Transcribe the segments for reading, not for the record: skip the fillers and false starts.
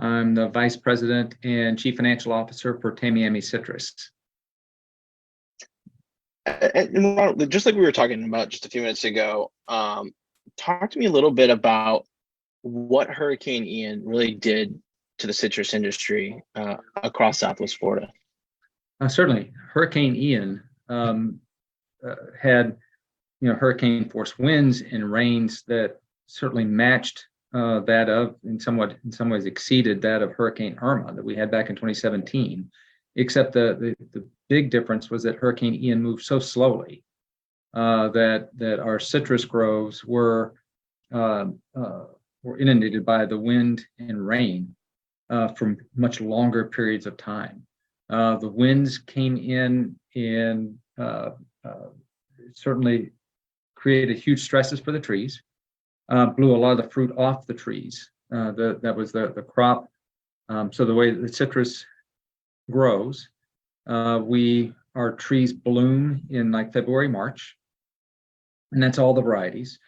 I'm the Vice President and Chief Financial Officer for Tamiami Citrus. And just like we were talking about just a few minutes ago, talk to me a little bit about what Hurricane Ian really did to the citrus industry across Southwest Florida. Certainly, Hurricane Ian had hurricane force winds and rains that certainly matched that of, in some ways exceeded that of Hurricane Irma that we had back in 2017. Except the big difference was that Hurricane Ian moved so slowly that our citrus groves were inundated by the wind and rain from much longer periods of time. The winds came in and certainly created huge stresses for the trees, blew a lot of the fruit off the trees. That was the crop. So the way the citrus grows, our trees bloom in like February, March, and that's all the varieties.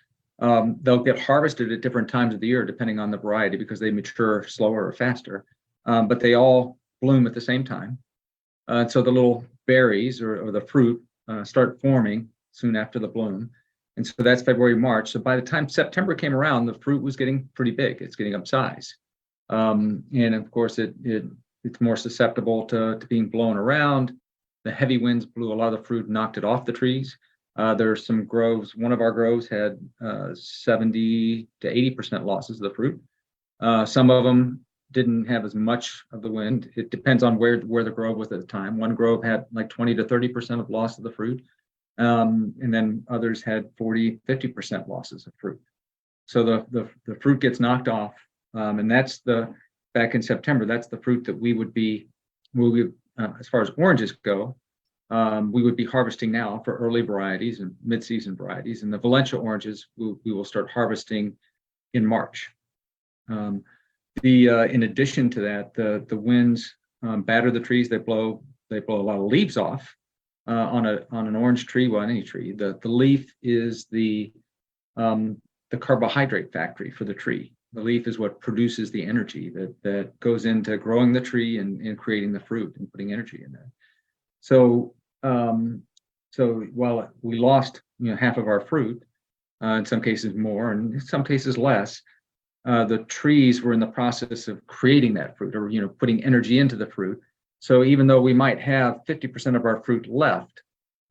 They'll get harvested at different times of the year depending on the variety because they mature slower or faster, but they all bloom at the same time. So the little berries or the fruit start forming soon after the bloom. And so that's February, March. So by the time September came around, the fruit was getting pretty big. It's getting up size. And of course, it's more susceptible to being blown around. The heavy winds blew a lot of the fruit, knocked it off the trees. There are some groves. One of our groves had 70 to 80% losses of the fruit. Some of them didn't have as much of the wind. It depends on where the grove was at the time. One grove had like 20 to 30% of loss of the fruit. And then others had 40, 50% losses of fruit. So the fruit gets knocked off. And that's back in September, that's the fruit that we would be, as far as oranges go, we would be harvesting now for early varieties and mid-season varieties. And the Valencia oranges, we will start harvesting in March. In addition to that, the winds batter the trees. They blow a lot of leaves off on an orange tree, well, on any tree. The leaf is the carbohydrate factory for the tree. The leaf is what produces the energy that goes into growing the tree and creating the fruit and putting energy in there. So while we lost half of our fruit, in some cases more, and in some cases less, the trees were in the process of creating that fruit or putting energy into the fruit. So even though we might have 50% of our fruit left,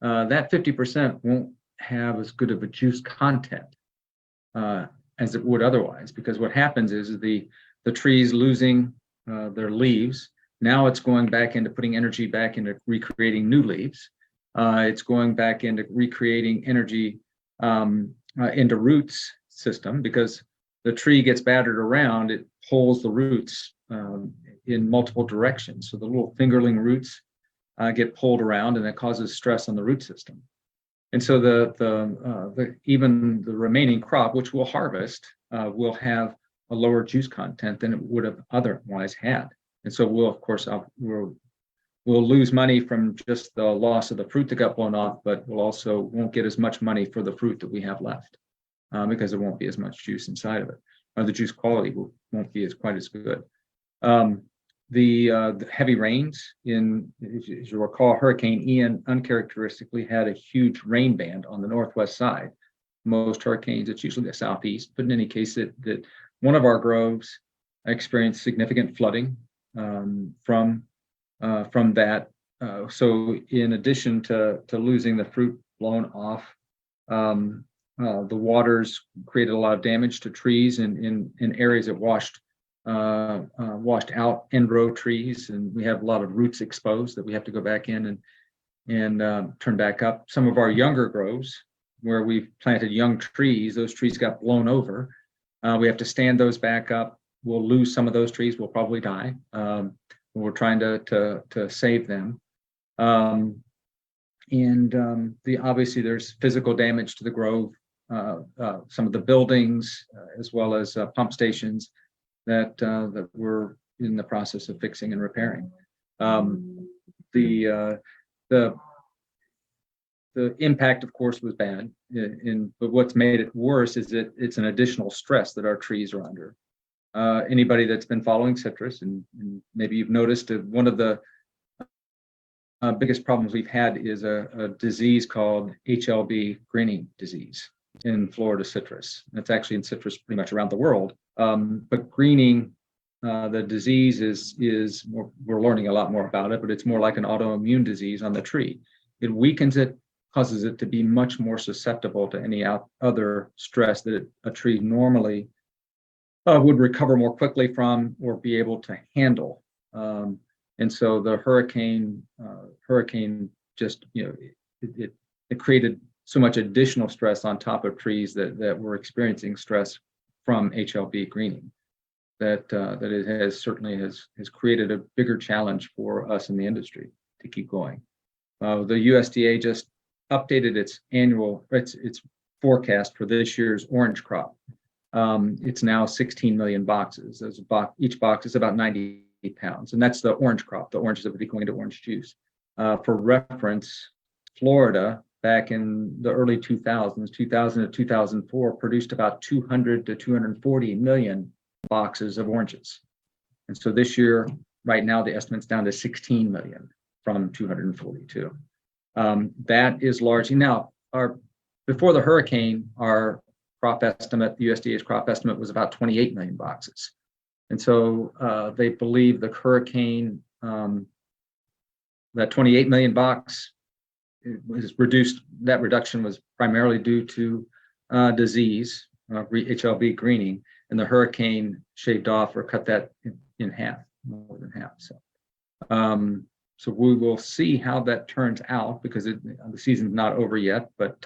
that 50% won't have as good of a juice content as it would otherwise, because what happens is the trees losing their leaves. Now it's going back into putting energy back into recreating new leaves. It's going back into recreating energy into roots system, because the tree gets battered around, it pulls the roots in multiple directions. So the little fingerling roots get pulled around, and that causes stress on the root system. And so even the remaining crop, which we'll harvest, will have a lower juice content than it would have otherwise had. And so we'll, of course, we'll lose money from just the loss of the fruit that got blown off, but we'll also won't get as much money for the fruit that we have left because there won't be as much juice inside of it. Or the juice quality won't be quite as good. The heavy rains as you recall, Hurricane Ian uncharacteristically had a huge rain band on the northwest side. Most hurricanes, it's usually the southeast, but in any case, that one of our groves experienced significant flooding from that. So in addition to losing the fruit blown off, the waters created a lot of damage to trees in areas that washed out end row trees, and we have a lot of roots exposed that we have to go back in and turn back up. Some of our younger groves, where we've planted young trees, those trees got blown over. We have to stand those back up. We'll lose some of those trees. We'll probably die. We're trying to save them. Obviously there's physical damage to the grove, some of the buildings, as well as pump stations that we're in the process of fixing and repairing. The impact, of course, was bad, but what's made it worse is that it's an additional stress that our trees are under. Anybody that's been following citrus, and maybe you've noticed one of the biggest problems we've had is a disease called HLB greening disease in Florida citrus. It's actually in citrus pretty much around the world. But greening, the disease is more, we're learning a lot more about it, but it's more like an autoimmune disease on the tree. It weakens it, causes it to be much more susceptible to any other stress that a tree normally would recover more quickly from or be able to handle. And so the hurricane just, it created so much additional stress on top of trees that were experiencing stress from HLB greening that it has certainly has created a bigger challenge for us in the industry to keep going. The USDA just updated its forecast for this year's orange crop. It's now 16 million boxes. Each box is about 90 pounds, and that's the orange crop. The oranges that would be going into orange juice. For reference, Florida back in the early 2000s, 2000 to 2004, produced about 200 to 240 million boxes of oranges. And so this year, right now, the estimate's down to 16 million from 242. That is largely now before the hurricane, our crop estimate, the USDA's crop estimate was about 28 million boxes. And so they believe the hurricane, that 28 million box was reduced. That reduction was primarily due to disease, HLB greening, and the hurricane shaved off or cut that in half, more than half. So we will see how that turns out because the season's not over yet. But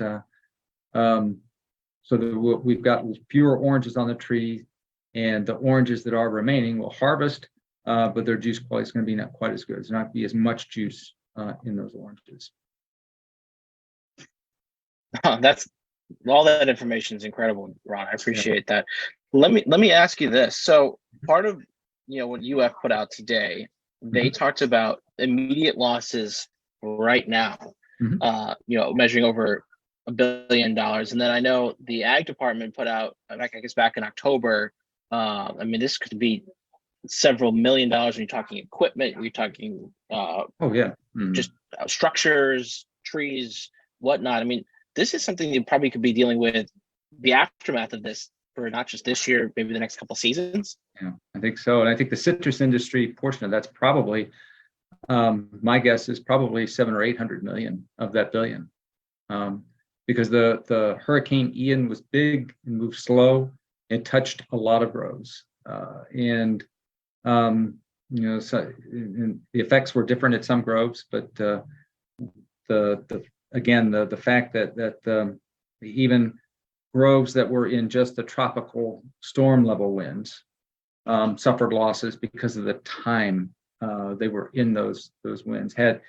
we've got fewer oranges on the tree, and the oranges that are remaining will harvest, but their juice quality is going to be not quite as good. There's not going to be as much juice in those oranges. That's all that information is incredible, Ron. I appreciate that. Let me ask you this. So part of what UF put out today, they talked about immediate losses right now, measuring over $1 billion. And then I know the ag department put out, I guess back in October, this could be several $1 million when you're talking equipment, you're talking just structures, trees, whatnot. This is something you probably could be dealing with the aftermath of this for not just this year, maybe the next couple of seasons. Yeah, I think so. And I think the citrus industry portion of that's probably, my guess is probably 700 or 800 million of that billion. Because the Hurricane Ian was big and moved slow. It touched a lot of groves. So and the effects were different at some groves, but the fact that even groves that were in just the tropical storm level winds suffered losses because of the time they were in those winds. Had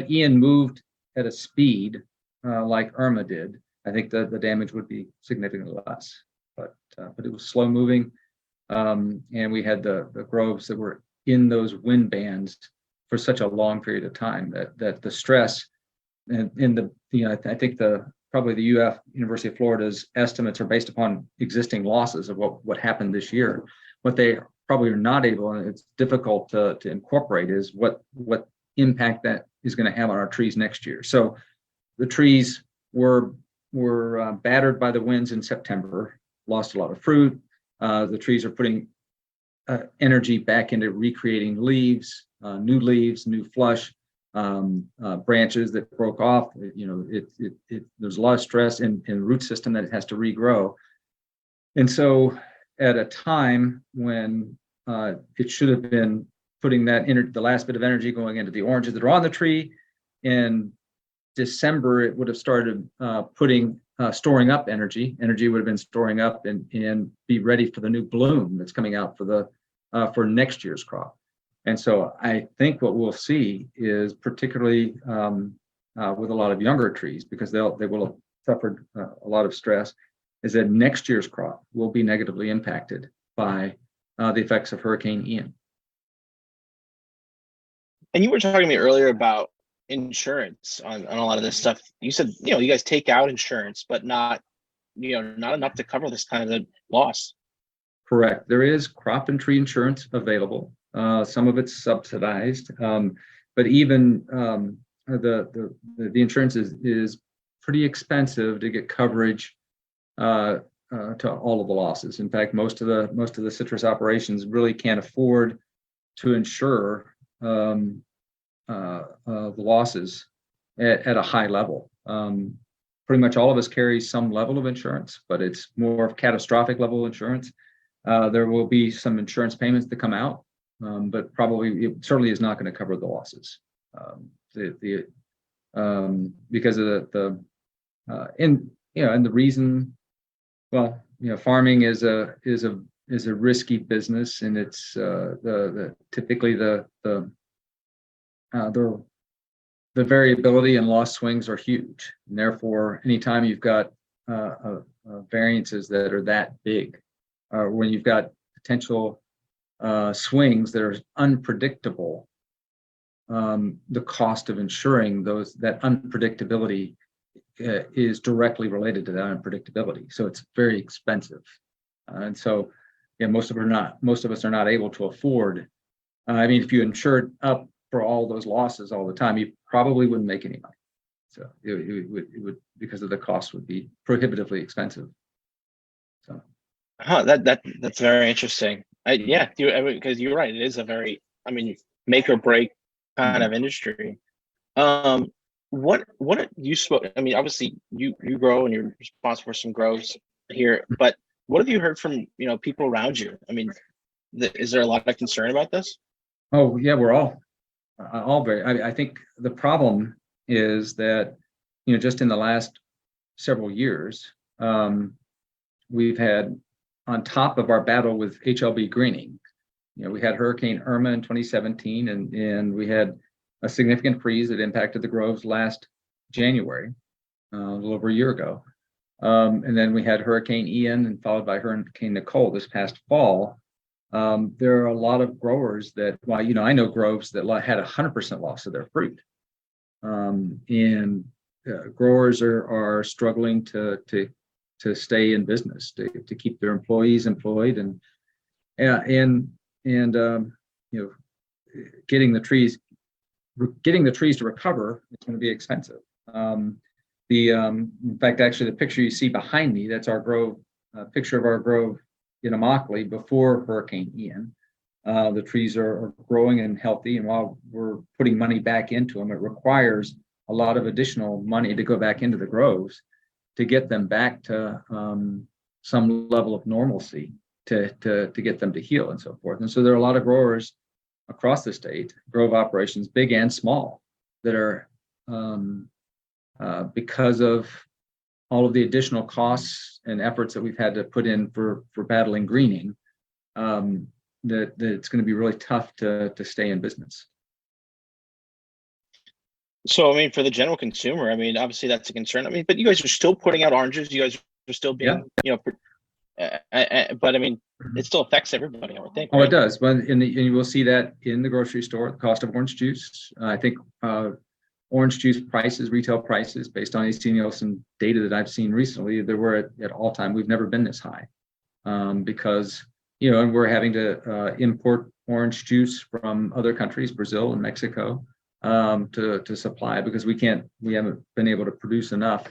Ian moved at a speed like Irma did, I think the damage would be significantly less. But it was slow moving, and we had the groves that were in those wind bands for such a long period of time that the stress and I think probably the UF University of Florida's estimates are based upon existing losses of what happened this year. What they probably are not able, and it's difficult to incorporate, is what impact that is going to have on our trees next year. So the trees were battered by the winds in September, lost a lot of fruit. The trees are putting energy back into recreating leaves, new flush. Branches that broke off, there's a lot of stress in the root system that it has to regrow. And so at a time when it should have been putting the last bit of energy going into the oranges that are on the tree, in December, it would have started storing up energy. Energy would have been storing up and be ready for the new bloom that's coming out for next year's crop. And so I think what we'll see is, particularly with a lot of younger trees, because they will have suffered a lot of stress, is that next year's crop will be negatively impacted by the effects of Hurricane Ian. And you were talking to me earlier about insurance on a lot of this stuff. You said, you guys take out insurance, but not enough to cover this kind of loss. Correct. There is crop and tree insurance available. Some of it's subsidized, but even the insurance is pretty expensive to get coverage to all of the losses. In fact, most of the citrus operations really can't afford to insure the losses at a high level. Pretty much all of us carry some level of insurance, but it's more of catastrophic level insurance. There will be some insurance payments that come out, but probably it certainly is not going to cover the losses. Because of and the reason, well, farming is a risky business, and it's typically the variability and loss swings are huge, and therefore anytime you've got variances that are that big, when you've got potential swings that are unpredictable, the cost of insuring that unpredictability is directly related to that unpredictability. So it's very expensive, and so most of us are not able to afford. I mean, if you insured up for all those losses all the time, you probably wouldn't make any money. So it would because of the cost would be prohibitively expensive. So. That's very interesting. Because you're right. It is a very, make or break kind of industry. What you spoke? I mean, obviously you grow and you're responsible for some grows here, but what have you heard from people around you? I mean, is there a lot of concern about this? Oh yeah, we're all very. I think the problem is that just in the last several years, we've had, on top of our battle with HLB greening, we had Hurricane Irma in 2017, and we had a significant freeze that impacted the groves last January, a little over a year ago. And then we had Hurricane Ian, and followed by Hurricane Nicole this past fall. There are a lot of growers that, I know groves that had 100% loss of their fruit. And growers are struggling to stay in business, to keep their employees employed, and getting the trees to recover is going to be expensive. In fact, actually, the picture you see behind me, that's our grove, picture of our grove in Immokalee before Hurricane Ian. The trees are growing and healthy, and while we're putting money back into them, it requires a lot of additional money to go back into the groves to get them back to some level of normalcy, to get them to heal and so forth. And so there are a lot of growers across the state, grove operations, big and small, that are because of all of the additional costs and efforts that we've had to put in for battling greening, that it's going to be really tough to stay in business. So, for the general consumer, obviously that's a concern. But you guys are still putting out oranges. You guys are still being, but it still affects everybody, I would think. Oh, right? It does. And you will see that in the grocery store, the cost of orange juice. I think orange juice prices, retail prices, based on AC Nielsen data that I've seen recently, they were at all time. We've never been this high, because and we're having to import orange juice from other countries, Brazil and Mexico, to supply, because we haven't been able to produce enough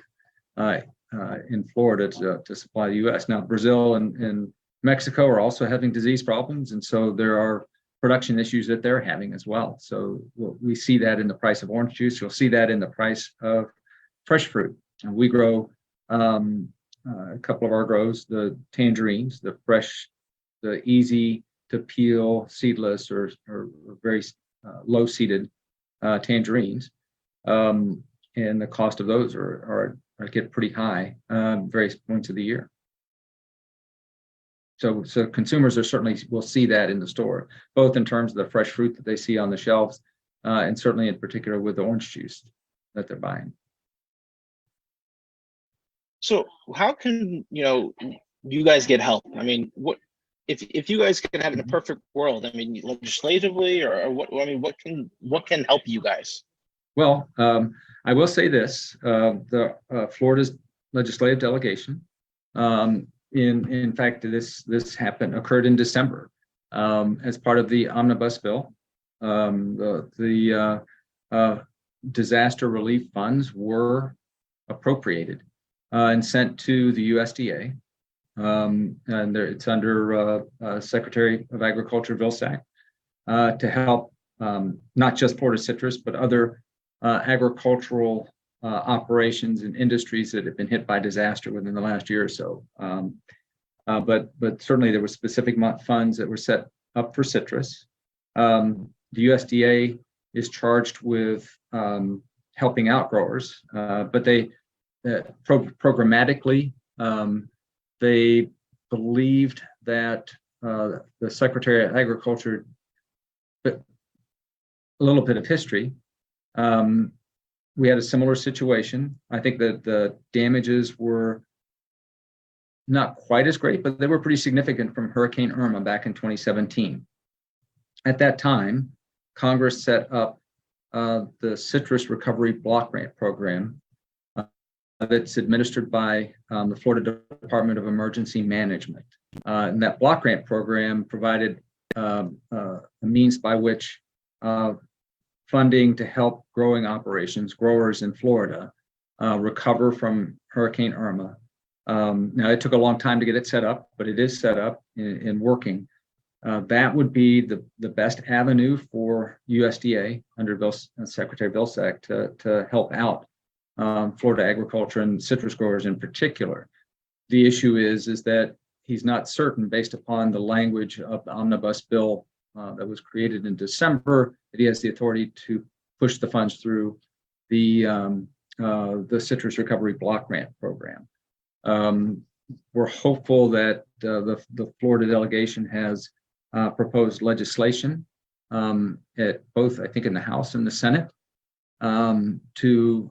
in Florida to supply the U.S. Now, Brazil and Mexico are also having disease problems, and so there are production issues that they're having as well. So we see that in the price of orange juice. You'll see that in the price of fresh fruit. And we grow a couple of our grows, the tangerines, the fresh, the easy to peel, seedless or very low seeded tangerines, and the cost of those are get pretty high various points of the year. So consumers will see that in the store, both in terms of the fresh fruit that they see on the shelves, and certainly in particular with the orange juice that they're buying. So how can you guys get help? What if you guys could have in a perfect world? Legislatively, or what? What can help you guys? Well, I will say this: the Florida's legislative delegation in fact, this occurred in December as part of the omnibus bill. The disaster relief funds were appropriated and sent to the USDA. And it's under Secretary of Agriculture Vilsack to help not just Florida citrus, but other agricultural operations and industries that have been hit by disaster within the last year or so. But certainly there were specific funds that were set up for citrus. The USDA is charged with helping out growers, but they programmatically they believed that the Secretary of Agriculture, but a little bit of history. We had a similar situation. I think that the damages were not quite as great, but they were pretty significant from Hurricane Irma back in 2017. At that time, Congress set up the Citrus Recovery Block Grant Program that's administered by the Florida Department of Emergency Management. And that block grant program provided a means by which funding to help growing operations, growers in Florida, recover from Hurricane Irma. Now, it took a long time to get it set up, but it is set up and working. That would be the best avenue for USDA under Secretary Vilsack to help out Florida agriculture and citrus growers in particular. The issue is that he's not certain, based upon the language of the omnibus bill that was created in December, that he has the authority to push the funds through the Citrus Recovery Block Grant Program. We're hopeful that the Florida delegation has proposed legislation at both, I think, in the House and the Senate to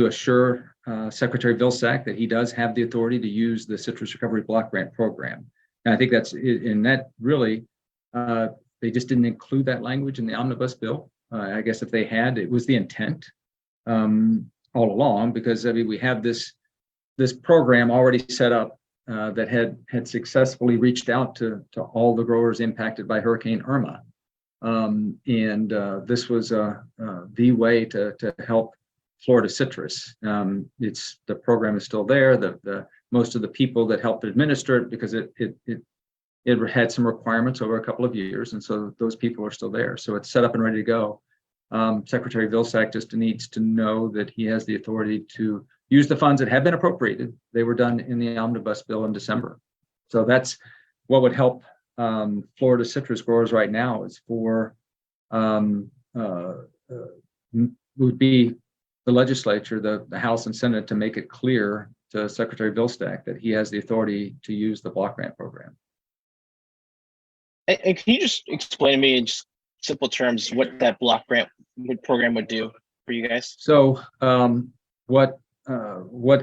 assure Secretary Vilsack that he does have the authority to use the Citrus Recovery Block Grant Program. And I think that's in that really, they just didn't include that language in the omnibus bill. I guess if they had, it was the intent all along, because I mean, we have this program already set up that had successfully reached out to all the growers impacted by Hurricane Irma. This was the way to help Florida citrus. The program is still there. The most of the people that helped administer it, because it had some requirements over a couple of years, and so those people are still there. So it's set up and ready to go. Secretary Vilsack just needs to know that he has the authority to use the funds that have been appropriated. They were done in the omnibus bill in December. So that's what would help Florida citrus growers right now, is for would be the legislature, the House and Senate, to make it clear to Secretary Vilsack that he has the authority to use the block grant program. And can you just explain to me in just simple terms what that block grant program would do for you guys? So what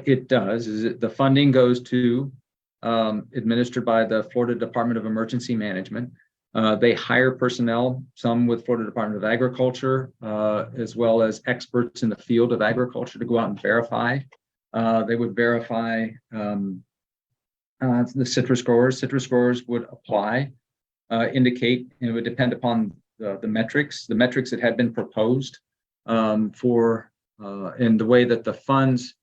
it does is the funding goes to administered by the Florida Department of Emergency Management. They hire personnel, some with Florida Department of Agriculture, as well as experts in the field of agriculture, to go out and verify. They would verify the citrus growers. Citrus growers would apply, indicate, and it would depend upon the metrics that had been proposed for, in the way that the funds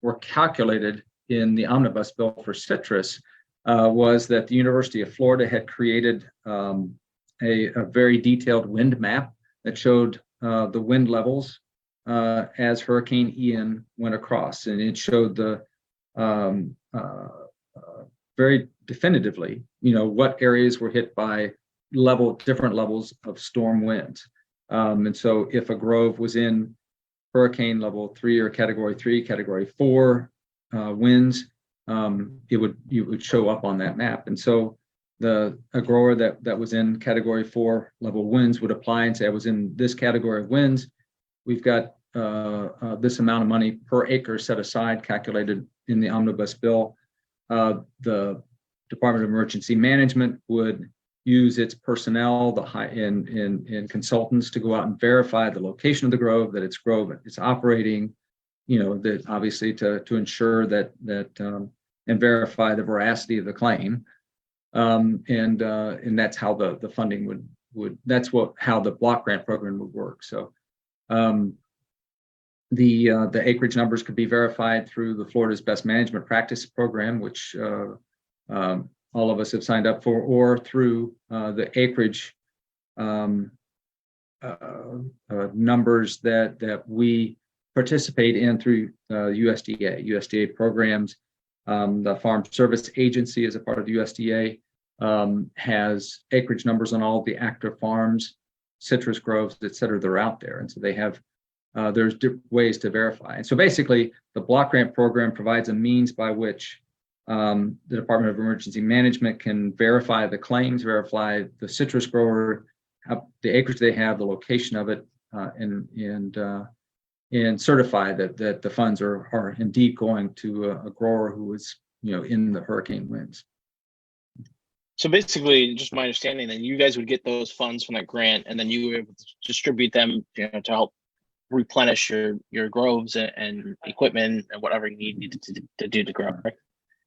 were calculated in the omnibus bill for citrus. Was that the University of Florida had created a very detailed wind map that showed the wind levels as Hurricane Ian went across, and it showed the very definitively, what areas were hit by different levels of storm winds. And so if a grove was in hurricane level 3 or category 3, category 4 winds, it would show up on that map. And so a grower that was in category 4 level winds would apply and say, I was in this category of winds. We've got this amount of money per acre set aside, calculated in the omnibus bill. The Department of Emergency Management would use its personnel, and consultants, to go out and verify the location of the grove, that it's operating, that obviously to ensure that and verify the veracity of the claim. And that's how the funding would how the block grant program would work. So the acreage numbers could be verified through the Florida's Best Management Practice Program, which all of us have signed up for, or through the acreage numbers that we participate in through USDA programs. The Farm Service Agency, as a part of the USDA, has acreage numbers on all the active farms, citrus groves, et cetera, that are out there. And so they have, there's ways to verify. And so basically, the block grant program provides a means by which the Department of Emergency Management can verify the claims, verify the citrus grower, the acreage they have, the location of it, and certify that the funds are indeed going to a grower who is in the hurricane winds. So basically, just my understanding, then you guys would get those funds from that grant, and then you would distribute them to help replenish your groves and equipment and whatever you need to do to grow. Right?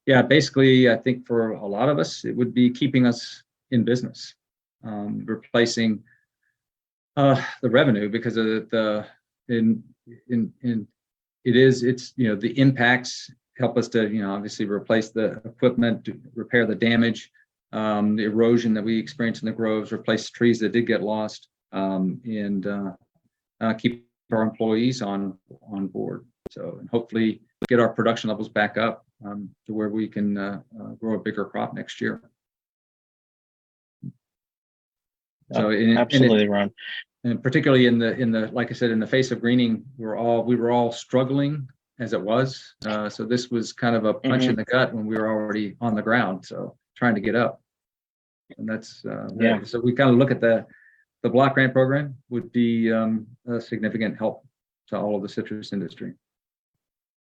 Yeah, basically, I think for a lot of us, it would be keeping us in business, replacing the revenue, because of the impacts help us to obviously replace the equipment, to repair the damage, the erosion that we experience in the groves, replace trees that did get lost, and keep our employees on board. So, and hopefully get our production levels back up to where we can grow a bigger crop next year. So absolutely, Ron. And particularly in the like I said, in the face of greening, we were all struggling as it was. So this was kind of a punch in the gut when we were already on the ground, so trying to get up. And that's so we kind of look at the block grant program would be a significant help to all of the citrus industry.